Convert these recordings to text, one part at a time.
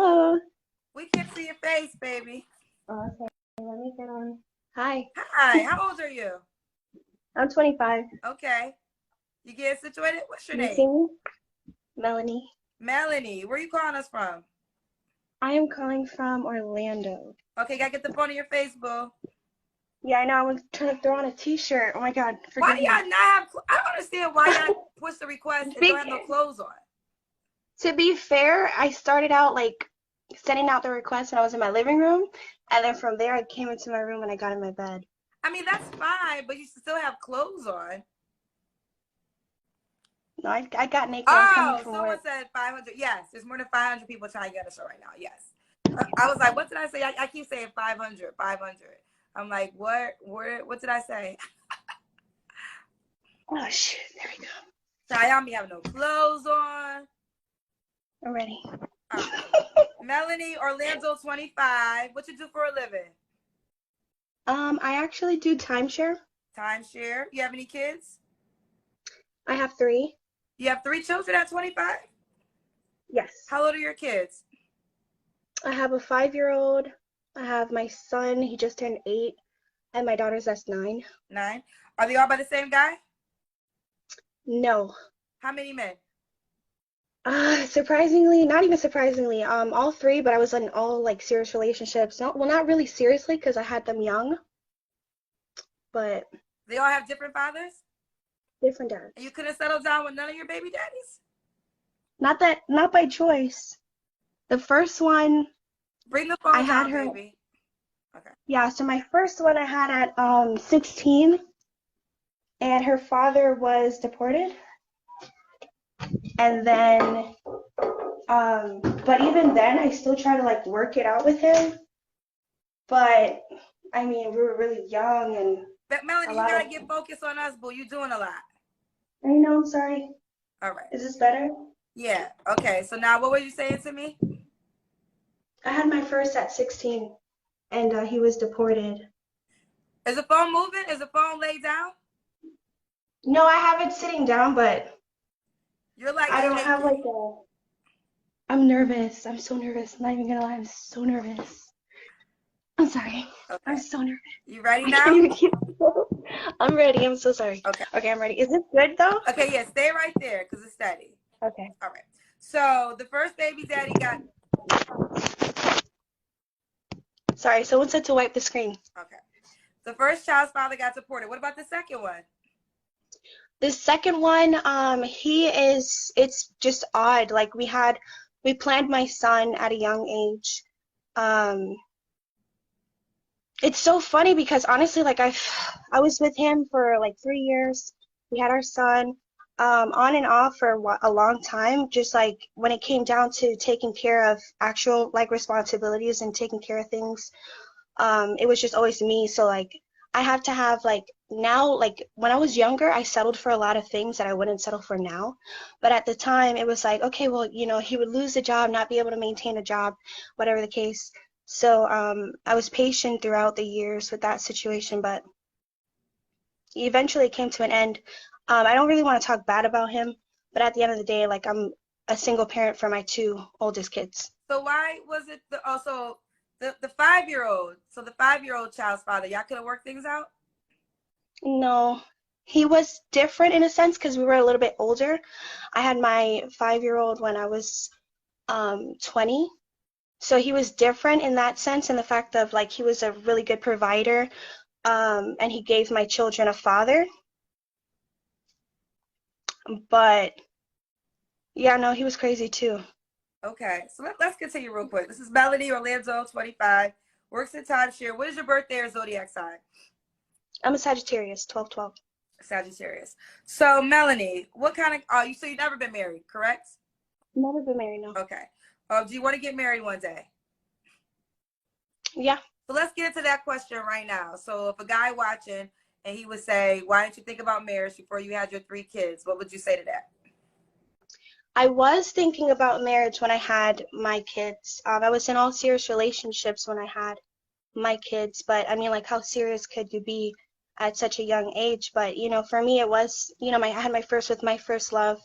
Hello. We can't see your face, baby. Oh, okay, let me get on. Hi, Hi, how old are you? I'm 25. Okay. You get situated? What's your You see name? me? Melanie. Melanie. Where you calling us from? I am calling from Orlando. Okay, gotta get the phone in your face, boo. Yeah, I know. I was trying to throw on a t-shirt. Oh my God, Why forgive do me. y'all not have, I don't understand why y'all push the request and don't have no Be- clothes on. to be fair, I started out like sending out the request when I was in my living room, and then from there I came into my room and I got in my bed. I mean, that's fine, but you should still have clothes on. No, I got naked. I'm coming Oh, from someone work. said 500. Yes, there's more than 500 people trying to get us right now. Yes. I was like, what did I say? I keep saying 500, 500. I'm like, what did I say? Oh shit, there we go. Y'all be having no clothes on. I'm ready. All right. Melanie Orlando 25. What you do for a living? I actually do timeshare. Timeshare. You have any kids? I have 3. You have 3 children at 25? Yes. How old are your kids? I have a 5-year-old. I have my son, he just turned 8, and my daughter's that's 9. 9. Are they all by the same guy? No. How many men? Surprisingly, not even surprisingly, all 3, but I was in all like serious relationships. No, well, not really seriously because I had them young, but They all have different fathers? different dads. And you couldn't settle down with none of your baby daddies? Not by choice. The first one, Bring the I phone had down, her, baby. Okay. yeah, so my first one I had at 16, and her father was deported. And then but even then I still try to like work it out with him. But I mean, we were really young and But a Melanie, you lot of gotta get focused on us, boo. You doing a lot. I know, I'm sorry. All right. Is this better? Yeah. Okay. So now what were you saying to me? I had my first at 16 and he was deported. Is the phone moving? Is the phone laid down? No, I have it sitting down, but You're like I don't have shaking. like a I'm nervous. I'm so nervous. I'm not even gonna lie, I'm so nervous. I'm sorry. I'm Okay. so nervous. You ready I can't now? even keep I'm ready. I'm so sorry. Okay. Okay, I'm ready. Is this good though? Okay, yeah, stay right there because it's steady. Okay. All right. So the first baby daddy got Sorry, someone said to wipe the screen. okay. The first child's father got deported. What about the second one? The second one, it's just odd. Like we planned my son at a young age. Um, it's so funny because honestly, like I was with him for like 3 years. We had our son, on and off for a long time. Just like when it came down to taking care of actual like responsibilities and taking care of things, it was just always me. So like I have to have like now, like when I was younger, I settled for a lot of things that I wouldn't settle for now. But at the time, it was like, okay, well, he would lose a job, not be able to maintain a job, whatever the case. So I was patient throughout the years with that situation, but eventually it came to an end. I don't really want to talk bad about him, but at the end of the day, like I'm a single parent for my 2 oldest kids. So why was it also the 5-year-old? So the 5-year-old child's father, y'all could have worked things out? No, he was different in a sense because we were a little bit older. I had my 5-year-old when I was 20. So he was different in that sense, in the fact of like he was a really good provider, and he gave my children a father. But yeah, no, he was crazy too. Okay, so let's continue real quick. This is Melanie Orlando, 25, works in timeshare. What is your birthday or zodiac sign? I'm a Sagittarius, 12/12. Sagittarius. So Melanie, what kind of so you've never been married, correct? Never been married, no. Okay. Do you want to get married one day? Yeah. So let's get into that question right now. So if a guy watching and he would say, why didn't you think about marriage before you had your 3 kids? What would you say to that? I was thinking about marriage when I had my kids. I was in all serious relationships when I had my kids, but I mean, like, how serious could you be at such a young age? But for me, it was, I had my first with my first love.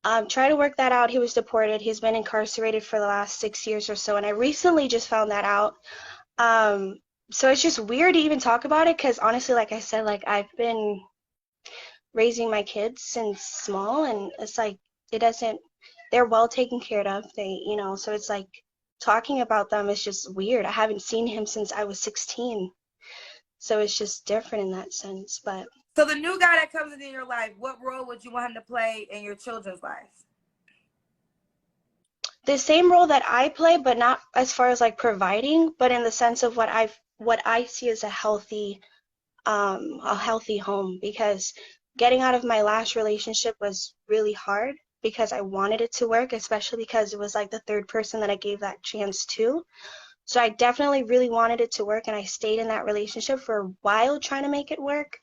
Try to work that out. He was deported. He's been incarcerated for the last 6 years or so, and I recently just found that out. Um, so it's just weird to even talk about it because honestly, like I said, like I've been raising my kids since small, and it's like it doesn't. They're well taken care of. So it's like talking about them is just weird. I haven't seen him since I was 16, so it's just different in that sense. But So the new guy that comes into your life, what role would you want him to play in your children's lives? the same role that I play, but not as far as like providing, but in the sense of what I see as a healthy home, because getting out of my last relationship was really hard because I wanted it to work, especially because it was like the third person that I gave that chance to. So I definitely really wanted it to work, and I stayed in that relationship for a while trying to make it work.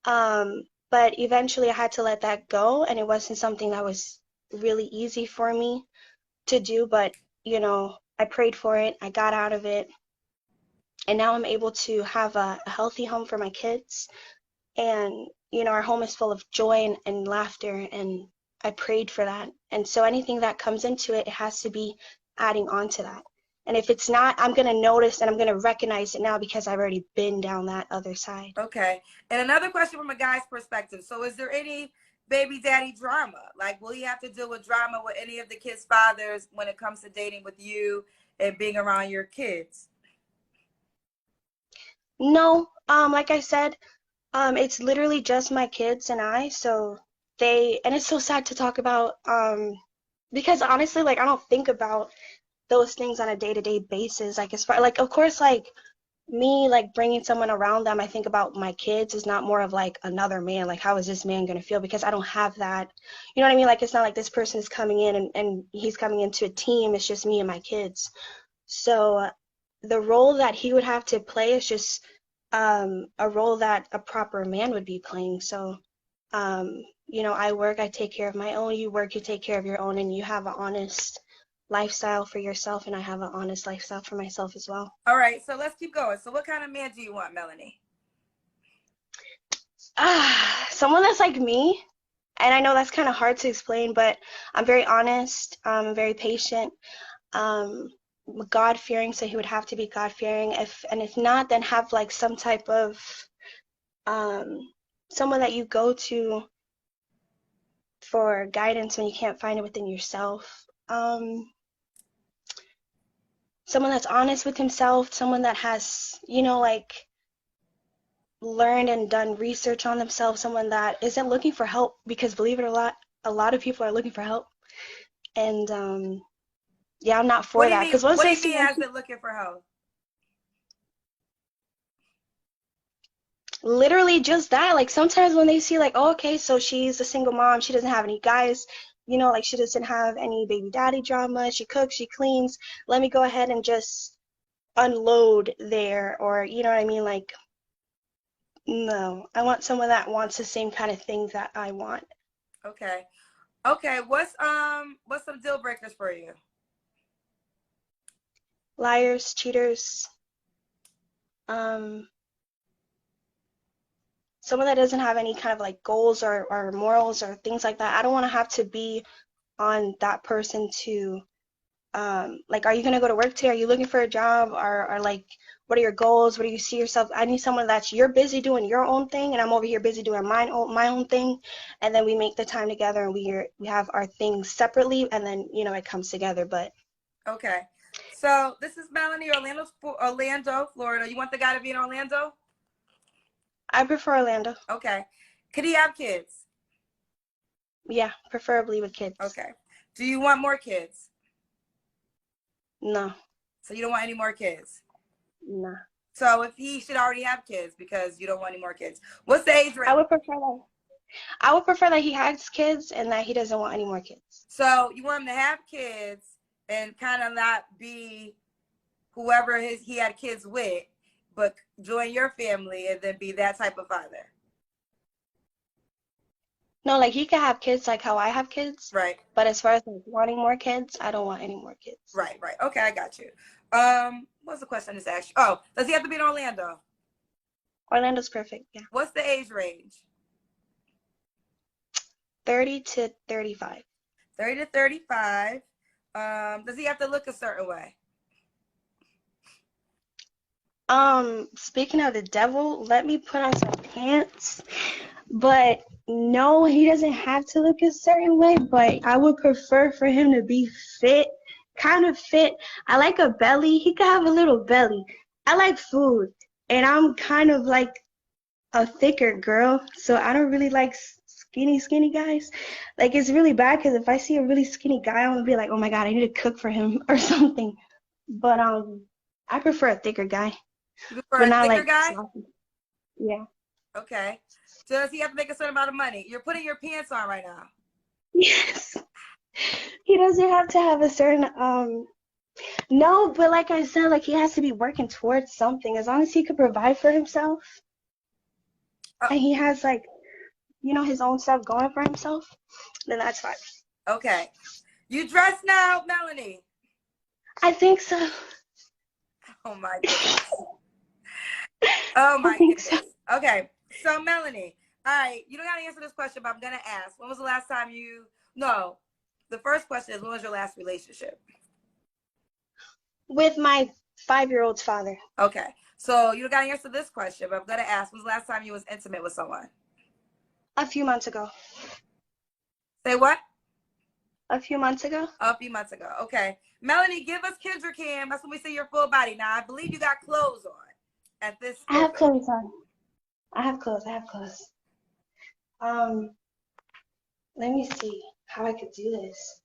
But eventually I had to let that go, and it wasn't something that was really easy for me to do, but I prayed for it, I got out of it, and now I'm able to have a healthy home for my kids. And our home is full of joy and laughter, and I prayed for that. And so anything that comes into it, it has to be adding on to that. And if it's not, I'm going to notice and I'm going to recognize it now because I've already been down that other side. Okay. And another question from a guy's perspective. So is there any baby daddy drama? Like, will he have to deal with drama with any of the kids' fathers when it comes to dating with you and being around your kids? No, like I said, it's literally just my kids and I. So and it's so sad to talk about, because honestly, like I don't think about those things on a day-to-day basis. Like as far like, of course, like me like bringing someone around them, I think about my kids is not more of like another man, like how is this man going to feel, because I don't have that, you know what I mean? Like it's not like this person is coming in and he's coming into a team. It's just me and my kids. So the role that he would have to play is just a role that a proper man would be playing. So I work, I take care of my own, you work, you take care of your own, and you have an honest lifestyle for yourself, and I have an honest lifestyle for myself as well. All right, so let's keep going. So what kind of man do you want, Melanie? Someone that's like me, and I know that's kind of hard to explain, but I'm very honest, I'm very patient, God-fearing, so he would have to be God-fearing. If not, then have like some type of someone that you go to for guidance when you can't find it within yourself. Someone that's honest with himself, someone that has, like learned and done research on themselves, someone that isn't looking for help, because believe it or not, a lot of people are looking for help. And yeah, I'm not for that. Because What do you mean as in looking for help? Literally just that. Like sometimes when they see like, oh, okay, so she's a single mom, she doesn't have any guys, like she doesn't have any baby daddy drama, she cooks, she cleans, let me go ahead and just unload there, or you know what I mean? Like, no, I want someone that wants the same kind of things that I want. Okay. What's some deal breakers for you? Liars, cheaters, someone that doesn't have any kind of like goals or morals or things like that. I don't want to have to be on that person to like, are you gonna go to work today? Are you looking for a job? Or like, what are your goals? What do you see yourself? I need someone that's you're busy doing your own thing, and I'm over here busy doing my own thing, and then we make the time together, and we have our things separately, and then it comes together. But okay, so this is Melanie, Orlando, Florida. You want the guy to be in Orlando? I prefer Orlando. Okay. Could he have kids? Yeah, preferably with kids. Okay. Do you want more kids? No. So you don't want any more kids? No. So if he should already have kids because you don't want any more kids. What's the age range? I would prefer that he has kids and that he doesn't want any more kids. So you want him to have kids and kind of not be whoever he had kids with, but join your family and then be that type of father. No, like he could have kids like how I have kids. Right. But as far as like wanting more kids, I don't want any more kids. Right. Okay, I got you. What's the question I just asked you? Oh, does he have to be in Orlando? Orlando's perfect, yeah. What's the age range? 30 to 35. 30 to 35. Does he have to look a certain way? Speaking of the devil, let me put on some pants. But no, he doesn't have to look a certain way, but I would prefer for him to be fit, kind of fit. I like a belly. He could have a little belly. I like food, and I'm kind of like a thicker girl, so I don't really like skinny guys. Like it's really bad because if I see a really skinny guy, I'm gonna be like, oh my God, I need to cook for him or something. But I prefer a thicker guy, You prefer but a not thicker like guy? yeah. Okay. Does he have to make a certain amount of money? You're putting your pants on right now. Yes. He doesn't have to have a certain no, but like I said, like he has to be working towards something. As long as he could provide for himself Oh, and he has like, his own stuff going for himself, then that's fine. okay. You dress now, Melanie? I think so. Oh my goodness. Oh I my think so. goodness. Okay. So Melanie, all right, you don't gotta answer this question, but I'm gonna ask. When was the last time no, the first question is when was your last relationship? With my 5-year-old's father, Okay. So you don't gotta answer this question, but I'm gonna ask, when was the last time you was intimate with someone? a few months ago. Say what? A few months ago? A few months ago. Okay. Melanie, give us Kendra Cam. That's when we see your full body. Now I believe you got clothes on at this I have photo. clothes on. I have clothes. Um, Let me see how I could do this.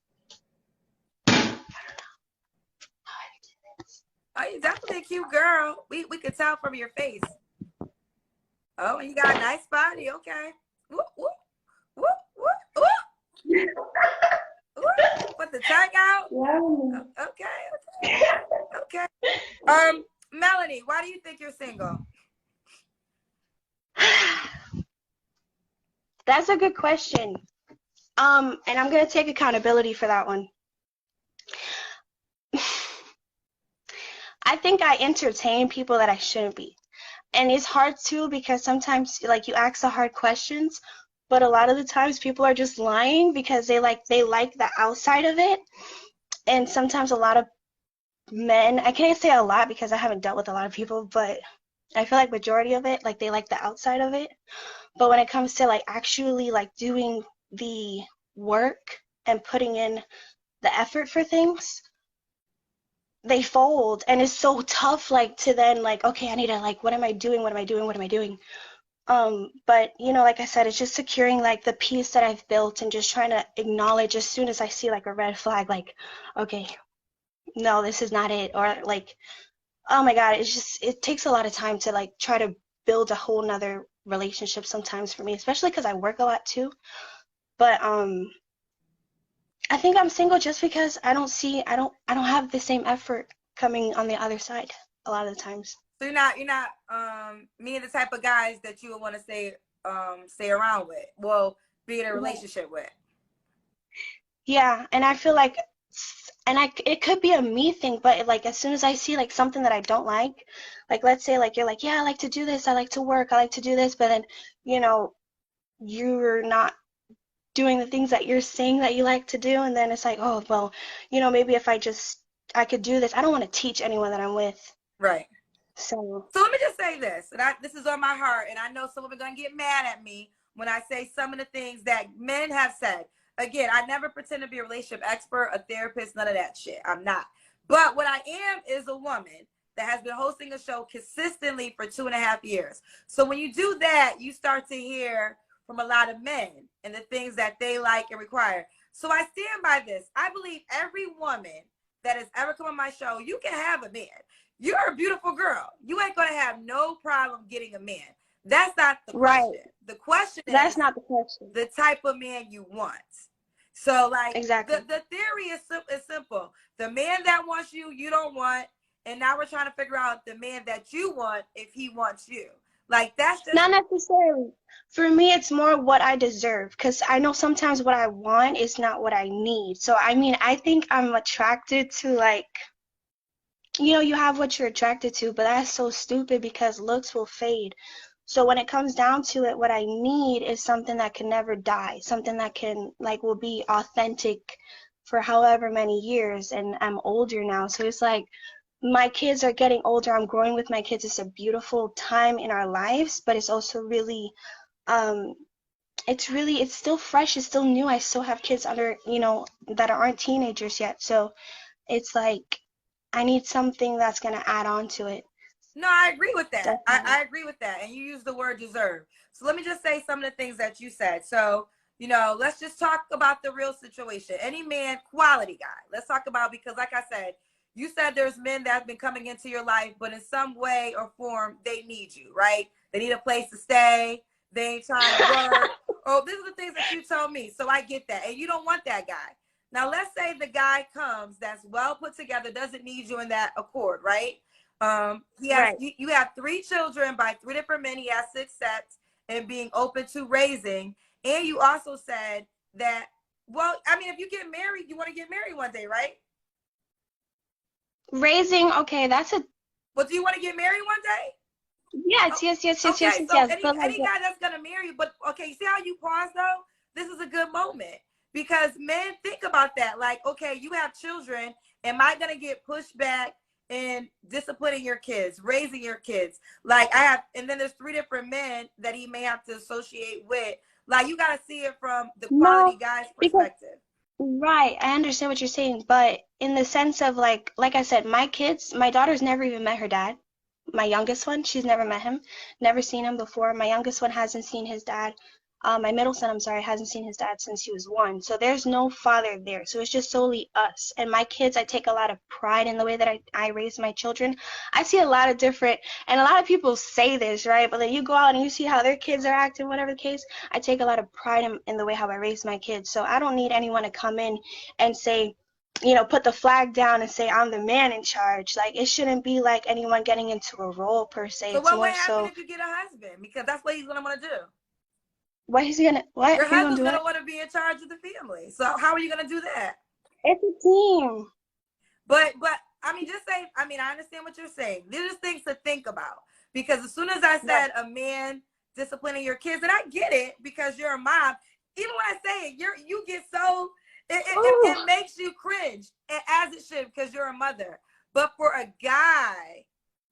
Oh, you're definitely a cute girl. We could tell from your face. Oh, and you got a nice body. Okay. Whoop, whoop, whoop, whoop, whoop. Whoop. Put the tongue out. Yeah. Okay. Melanie, why do you think you're single? That's a good question. And I'm gonna take accountability for that one. I think I entertain people that I shouldn't be. And it's hard too because sometimes like you ask the hard questions, but a lot of the times people are just lying because they like the outside of it. And sometimes a lot of men, I can't say a lot because I haven't dealt with a lot of people, but I feel like majority of it, like they like the outside of it. But when it comes to like actually like doing the work and putting in the effort for things, they fold, and it's so tough like to then like, okay, I need to like, what am I doing, but like I said, it's just securing like the peace that I've built and just trying to acknowledge as soon as I see like a red flag, like, okay, no, this is not it, or like, oh my God, it takes a lot of time to like try to build a whole nother relationship sometimes for me, especially because I work a lot too. But I think I'm single just because I don't have the same effort coming on the other side a lot of the times. So you're not me and the type of guys that you would want to stay around with. Well, be in a relationship with. Yeah, and I feel like it could be a me thing, but like as soon as I see like something that I don't like let's say like you're like, yeah, I like to do this, I like to work, I like to do this, but then, you're not doing the things that you're saying that you like to do, and then it's like, oh, well, maybe if I could do this. I don't want to teach anyone that I'm with. Right. So let me just say this, and this is on my heart, and I know some of them are going to get mad at me when I say some of the things that men have said. Again, I never pretend to be a relationship expert, a therapist, none of that shit. I'm not. But what I am is a woman that has been hosting a show consistently for 2.5 years. So when you do that, you start to hear from a lot of men and the things that they like and require. So I stand by this. I believe every woman that has ever come on my show, you can have a man. You're a beautiful girl. You ain't going to have no problem getting a man. That's not the question. right. The question That's is not the question. the type of man you want. So, like, Exactly. the theory is simple. The man that wants you, you don't want. And now we're trying to figure out the man that you want if he wants you. Like, that's just... Not necessarily. For me, it's more what I deserve, because I know sometimes what I want is not what I need. So, I mean, I think I'm attracted to, like, you have what you're attracted to, but that's so stupid because looks will fade. So when it comes down to it, what I need is something that can never die, something that can like will be authentic for however many years. And I'm older now, so it's like my kids are getting older. I'm growing with my kids. It's a beautiful time in our lives, but it's also really um it's still fresh, it's still new. I still have kids under, that aren't teenagers yet. So it's like I need something that's gonna add on to it. No, I agree with that. Definitely. I agree with that. And you use the word deserve. So let me just say some of the things that you said. So, let's just talk about the real situation. Any man, quality guy. Let's talk about, because like I said, you said there's men that have been coming into your life, but in some way or form, they need you, right? They need a place to stay. They ain't trying to work. Oh, these are the things that you told me. So I get that. And you don't want that guy. Now, let's say the guy comes that's well put together, doesn't need you in that accord, right? He has Right. you have 3 children by 3 different men he has to accept and being open to raising. And you also said that, well, I mean, if you get married, you want to get married one day, right? Raising, okay, that's a Well, do you want to get married one day? yes, Oh, yes, yes, yes, yes, okay, yes, so yes. But like any guy that's gonna marry you, but okay, see how you pause though? This is a good moment because men think about that. Like, okay, you have children. Am I gonna get pushed back in disciplining your kids, raising your kids? Like I have, and then there's 3 different men that he may have to associate with. Like you gotta see it from the quality no, guy's because perspective. right, I understand what you're saying, but in the sense of like I said, my kids, my daughter's never even met her dad. My youngest one, she's never met him, never seen him before. My youngest one hasn't seen his dad. My middle son, I'm sorry, hasn't seen his dad since he was 1. So there's no father there. So it's just solely us. And my kids, I take a lot of pride in the way that I raise my children. I see a lot of different, and a lot of people say this, right? But then you go out and you see how their kids are acting, whatever the case. I take a lot of pride in the way how I raise my kids. So I don't need anyone to come in and say, put the flag down and say I'm the man in charge. Like it shouldn't be like anyone getting into a role per se. So It's what would more happen so if you get a husband? Because that's what he's gonna want to do. what Your he's gonna husband's do gonna it. want to be in charge of the family. So how are you gonna do that? It's a team. But I mean, just say, I mean, I understand what you're saying. These are things to think about because as soon as I Right. said a man disciplining your kids, and I get it because you're a mom. Even when I say it, you get so Ooh. it makes you cringe, as it should because you're a mother. But for a guy,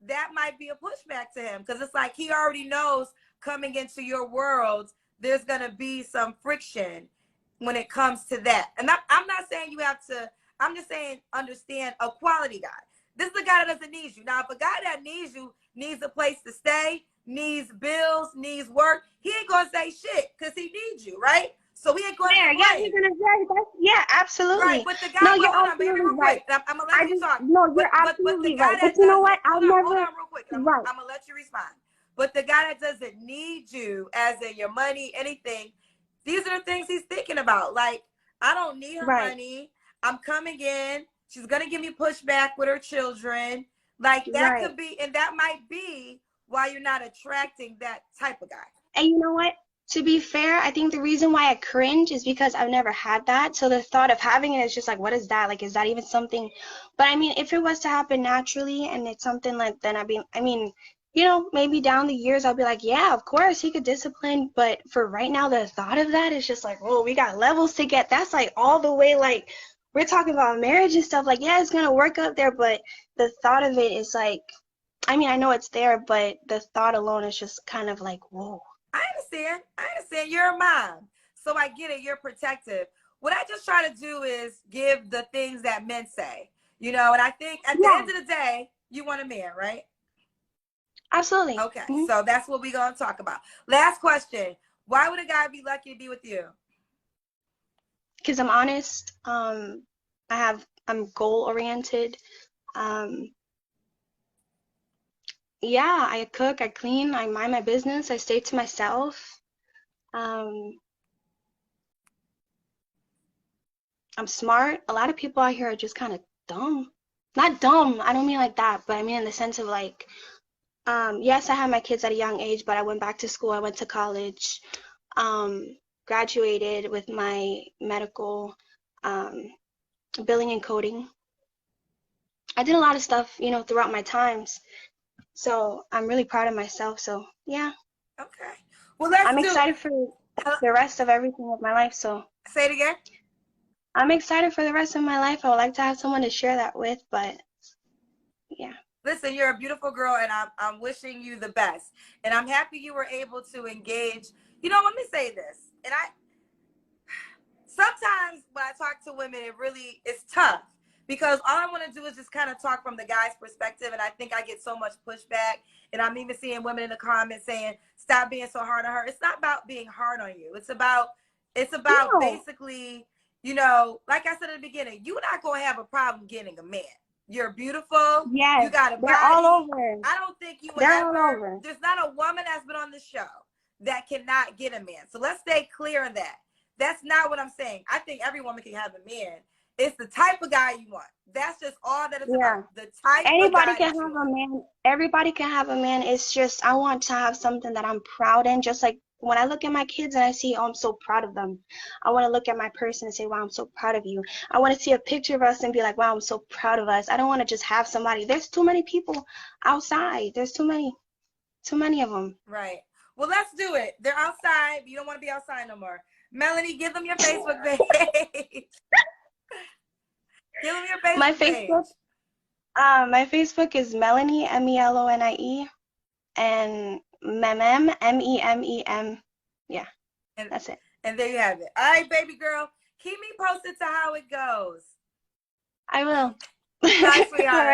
that might be a pushback to him because it's like he already knows coming into your world, there's gonna be some friction when it comes to that. And I'm not saying you have to. I'm just saying, understand a quality guy. This is a guy that doesn't need you. Now, if a guy that needs you needs a place to stay, needs bills, needs work, he ain't gonna say shit because he needs you, right? So he ain't gonna Fair. Yeah, he's complain. gonna yeah, right? absolutely. But the No, guy, but you're hold on, baby, absolutely real right. quick. I'm gonna let you talk. No, you're But the absolutely guy right. But that you know doesn't what? I've hold never on, real quick. right. I'm gonna let you respond. But the guy that doesn't need you, as in your money, anything, these are the things he's thinking about. Like, I don't need her Right. money. I'm coming in. She's gonna give me pushback with her children. Like that Right. could be, and that might be why you're not attracting that type of guy. And you know what? To be fair, I think the reason why I cringe is because I've never had that. So the thought of having it is just like, what is that? Like, is that even something? But I mean, if it was to happen naturally and it's something like, then I mean, maybe down the years I'll be like, yeah, of course he could discipline. But for right now, the thought of that is just like, whoa, we got levels to get. That's like all the way, like, we're talking about marriage and stuff. Like, yeah, it's going to work up there. But the thought of it is like, I mean, I know it's there, but the thought alone is just kind of like, whoa. I understand. I understand. You're a mom. So I get it. You're protective. What I just try to do is give the things that men say, and I think at the Yeah, end of the day, you want a man, right? absolutely. Okay. So that's what we're going to talk about. Last question. Why would a guy be lucky to be with you? Because I'm honest. I'm goal oriented. Um, yeah, I cook, I clean, I mind my business, I stay to myself. Um, I'm smart. A lot of people out here are just kind of dumb. Not dumb, I don't mean like that, but I mean in the sense of like, yes, I had my kids at a young age, but I went back to school, I went to college, graduated with my medical, um, billing and coding. I did a lot of stuff, throughout my times. So I'm really proud of myself. So yeah. Okay. Well, let's I'm do excited for it. the rest of everything of my life. So Say it again. I'm excited for the rest of my life. I would like to have someone to share that with, but yeah. Listen, you're a beautiful girl, and I'm wishing you the best. And I'm happy you were able to engage. You know, let me say this. And sometimes when I talk to women, it's tough because all I want to do is just kind of talk from the guy's perspective. And I think I get so much pushback. And I'm even seeing women in the comments saying, stop being so hard on her. It's not about being hard on you. It's about No. basically, you know, like I said in the beginning, you're not going to have a problem getting a man. You're beautiful. You Yes, got a they're all body. over. I don't think you will They're all ever, over. there's not a woman that's been on the show that cannot get a man. So let's stay clear on that. That's not what I'm saying. I think every woman can have a man. It's the type of guy you want. That's just all that it's Yeah. about. The type of Anybody guy can that you have a want. man. Everybody can have a man. It's just I want to have something that I'm proud in. Just like when I look at my kids and I see, oh, I'm so proud of them. I want to look at my person and say, wow, I'm so proud of you. I want to see a picture of us and be like, wow, I'm so proud of us. I don't want to just have somebody. There's too many people outside. There's too many of them. Right. Well, let's do it. They're outside. You don't want to be outside no more. Melanie, give them your Facebook page. Give them your My Facebook page. Facebook is Melanie, Melonie, and Memem, Memem. Yeah, And, that's it. and there you have it. All right, baby girl. Keep me posted to how it goes. I will. Bye, All right. sweetheart.